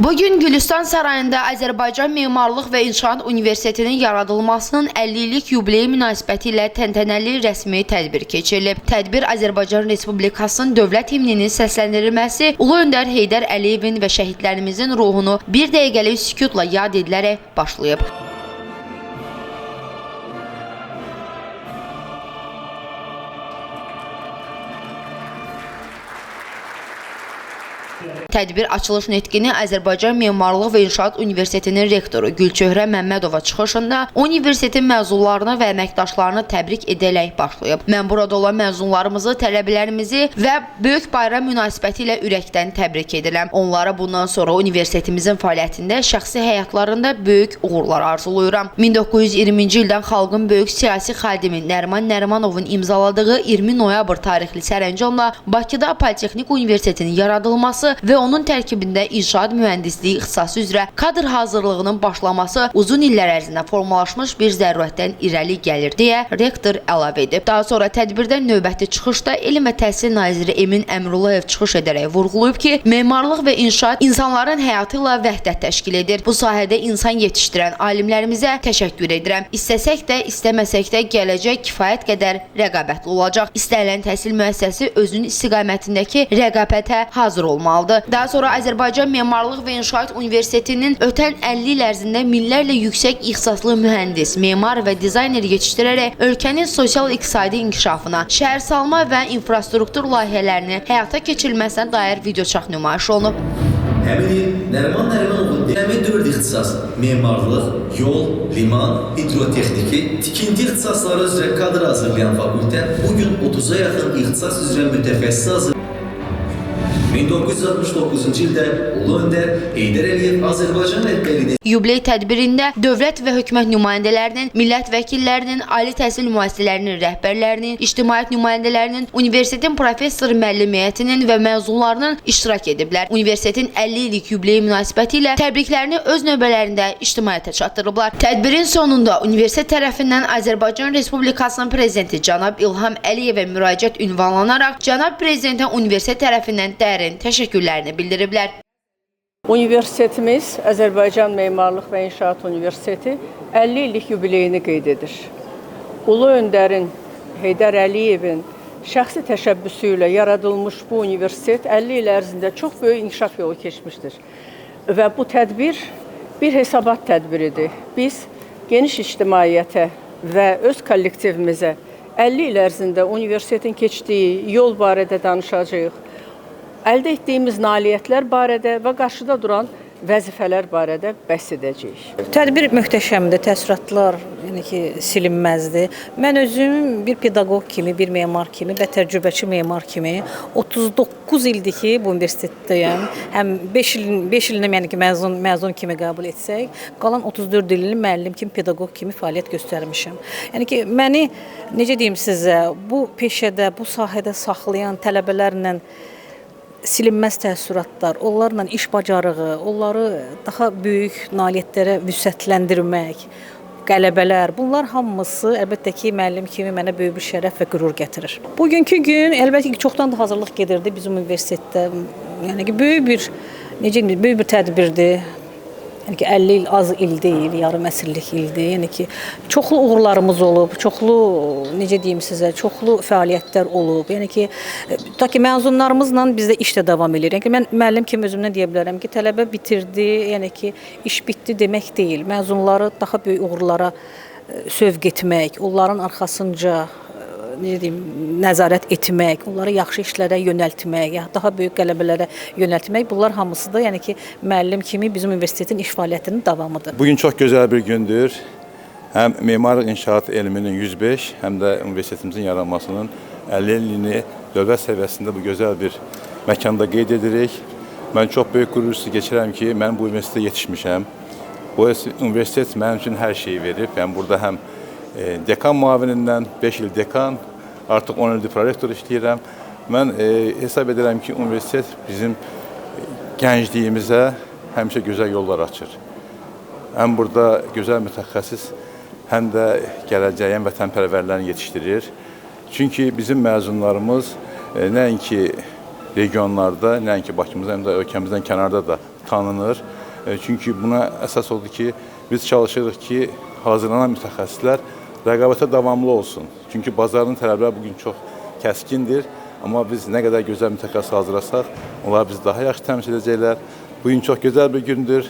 Bugün Gülüstan Sarayında Azərbaycan Memarlıq və İnşaat Universitetinin yaradılmasının 50-lik yubileyi münasibəti ilə təntənəli rəsmi tədbir keçirilib. Tədbir Azərbaycan Respublikasının dövlət himninin səsləndirilməsi, Ulu Öndər Heydər Əliyevin və şəhidlərimizin ruhunu bir dəqiqəlik sükutla yad edilərək başlayıb. Tədbir açılış nitqini Azərbaycan Memarlıq və İnşaat Universitetinin rektoru Gülçöhrə Məmmədova çıxışında universitetin məzunlarını və əməkdaşlarını təbrik edərək başlayıb. Mən burada olan məzunlarımızı, tələbələrimizi və böyük bayram münasibəti ilə ürəkdən təbrik edirəm. Onlara bundan sonra universitetimizin fəaliyyətində, şəxsi həyatlarında böyük uğurlar arzulayıram. 1920-ci ildən xalqın böyük siyasi xadimi Nəriman Nərimanovun imzaladığı 20 noyabr tarixli sərəncamla Bakıda Politexnik Universitetinin yaradılması və onun tərkibində inşaat mühəndisliyi ixtisası üzrə kadr hazırlığının başlaması uzun illər ərzində formalaşmış bir zərurətdən irəli gəlir, deyə rektor əlavə edib. Daha sonra tədbirdə növbəti çıxışda Elm və Təhsil Naziri Emin Əmrullayev çıxış edərək vurğulayıb ki, memarlıq və inşaat insanların həyatı ilə vəhdət təşkil edir. Bu sahədə insan yetişdirən alimlərimizə təşəkkür edirəm. İstəsək də, istəməsək də gələcək kifayət qədər rəqabətli olacaq. İstənilən təhsil müəssisəsi özünün istiqamətindəki rəqabətə hazır olmalıdır. Daha sonra Azərbaycan Memarlıq və İnşaat Universitetinin ötən 50 il ərzində minlərlə yüksək ixtisaslı mühəndis, memar və dizayner yetişdirərək ölkənin sosial-iqtisadi inkişafına, şəhərsalma və infrastruktur layihələrini həyata keçirilməsinə dair videoçarx nümayiş olunub. Həmin il Nəriman Nərimanovun həmin 4 ixtisas, memarlıq, yol, liman, hidrotexniki, tikinti ixtisasları üzrə kadr hazırlayan fakültə bugün 30'a yaxın ixtisas üzrə mütəxəssis hazır. 1969-cu ildə Ulu Öndər Heydər Əliyev Azərbaycan rəhbərliyi Yubiley tədbirində dövlət və hökumət nümayəndələrinin, millət vəkillərinin, ali təhsil müəssisələrinin rəhbərlərinin, ictimaiyyət nümayəndələrinin, universitetin professor müəllim heyətinin və məzunlarının iştirak ediblər. Universitetin 50 illik yubileyi münasibəti ilə təbriklərini öz növbələrində ictimaiyyətə çatdırıblar. Tədbirin sonunda universitet tərəfindən Azərbaycan Respublikasının prezidenti cənab İlham Əliyevə müraciət ünvanlanaraq cənab prezidentə universitet tərəfindən dərin təşəkkürlərini bildiriblər. Universitetimiz Azərbaycan Memarlıq və İnşaat Universiteti 50 illik yubileyini qeyd edir. Ulu Öndərin Heydər Əliyevin şəxsi təşəbbüsü ilə yaradılmış bu universitet 50 il ərzində çox böyük inkişaf yolu keçmişdir. Və bu tədbir bir hesabat tədbiridir. Biz geniş ictimaiyyətə və öz kollektivimizə 50 il ərzində universitetin keçdiyi yol barədə danışacağıq. Əldə etdiyimiz nailiyyətlər barədə və qarşıda duran vəzifələr barədə bəhs edəcəyik. Tədbir möhtəşəmdir, təəssüratlar yəni ki, silinməzdir. Mən özüm bir pedaqoq kimi, bir memar kimi və təcrübəçi memar kimi 39 ildir ki, bu universitetdəyəm. Həm 5 ilini yəni ki, məzun kimi qəbul etsək, qalan 34 ilini müəllim kimi, pedaqoq kimi fəaliyyət göstərmişəm. Yəni ki, məni necə deyim sizə, bu peşədə, bu sahədə saxlayan tələbələrlə silinməz təəssüratlar, onlarla iş bacarığı, onları daha böyük nailiyyətlərə vüsətləndirmək, qələbələr, bunlar hamısı əlbəttə ki, müəllim kimi mənə böyük bir şərəf və qürur gətirir. Bugünkü gün əlbəttə ki, çoxdan da hazırlıq gedirdi bizim universitetdə. Yəni ki, böyük bir tədbirdir. Yəni ki, 50 il az il deyil, yarım əsrlik ildir. Yəni ki, çoxlu uğurlarımız olub, çoxlu, necə deyim sizə, çoxlu fəaliyyətlər olub. Yəni ki, ta ki məzunlarımızla bizdə iş də davam edir. Yəni ki, mən müəllim kimi özümdən deyə bilərəm ki, tələbə bitirdi, yəni ki, iş bitdi demək deyil. Məzunları daha böyük uğurlara sövq etmək, onların arxasınca nəzarət etmək, onları yaxşı işlərə yönəltmək, daha böyük qələbələrə yönəltmək, bunlar hamısı da yəni ki, müəllim kimi bizim universitetin iş fəaliyyətinin davamıdır. Bugün çox gözəl bir gündür. Həm memarlıq inşaat elminin 105, həm də universitetimizin yaranmasının 50 ilini dövlət səviyyəsində bu gözəl bir məkanda qeyd edirik. Mən çox böyük qürur hissi keçirəm ki, mən bu universitetə yetişmişəm. Bu universitet mənim üçün hər şeyi verib. Yəni burada həm dekan müavinindən 5 il dekan, artıq 10 ildir prorektor işləyirəm. Mən hesab edirəm ki, universitet bizim gəncliyimizə həmişə gözəl yollar açır. Həm burada gözəl mütəxəssis, həm də gələcəyin vətənpərvərlərini yetişdirir. Çünki bizim məzunlarımız nəinki regionlarda, nəinki Bakımızda, həm də ölkəmizdən kənarda da tanınır. Çünki buna əsas oldu ki, biz çalışırıq ki, hazırlanan mütəxəssislər rəqabətə davamlı olsun. Çünki bazarın tələbləri bugün çox kəskindir. Amma biz nə qədər gözəl mütəxəssis hazırlasaq, onlar bizi daha yaxşı təmsil edəcəklər. Bugün çox gözəl bir gündür.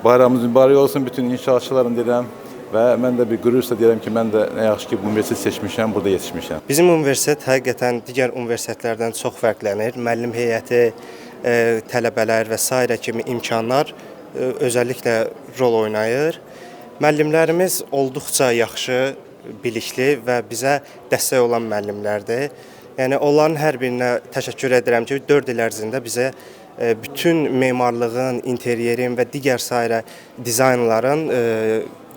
Bayramımız mübarək olsun bütün inşaatçıların deyirəm. Və mən də bir qürurla deyirəm ki, mən də nə yaxşı ki, bu universitet seçmişəm, burada yetişmişəm. Bizim universitet həqiqətən digər universitetlərdən çox fərqlənir. Müəllim heyəti, tələbələr və s. kimi imkanlar özəlliklə rol oynayır. Müəllimlərimiz olduqca yaxşı, bilikli və bizə dəstək olan müəllimlərdir. Yəni onların hər birinə təşəkkür edirəm ki, 4 il ərzində bizə bütün memarlığın, interyerin və digər sairə dizaynların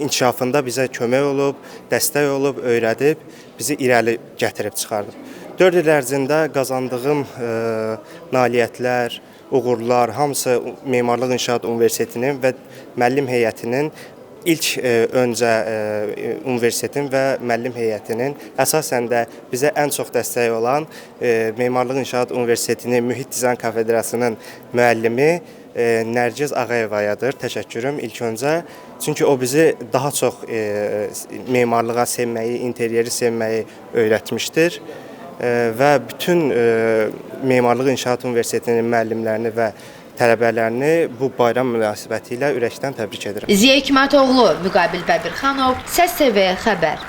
inkişafında bizə kömək olub, dəstək olub, öyrədib, bizi irəli gətirib çıxardıb. 4 il ərzində qazandığım nailiyyətlər, uğurlar hamısı Memarlıq İnşaat Universitetinin və müəllim heyətinin İlk öncə universitetin və müəllim heyətinin əsasən də bizə ən çox dəstək olan Memarlıq İnşaat Universitetinin Mühit Dizayn Kafedrasının müəllimi Nərgiz Ağayevayadır. Təşəkkürüm ilk öncə. Çünki o bizi daha çox memarlığa sevməyi, interyeri sevməyi öyrətmişdir. Və bütün Memarlıq İnşaat Universitetinin müəllimlərini və tələbələrini bu bayram münasibətilə ürəkdən təbrik edirəm. Ziya Hikmətoğlu, Müqabil Bəbirxanov, Səs TV xəbər.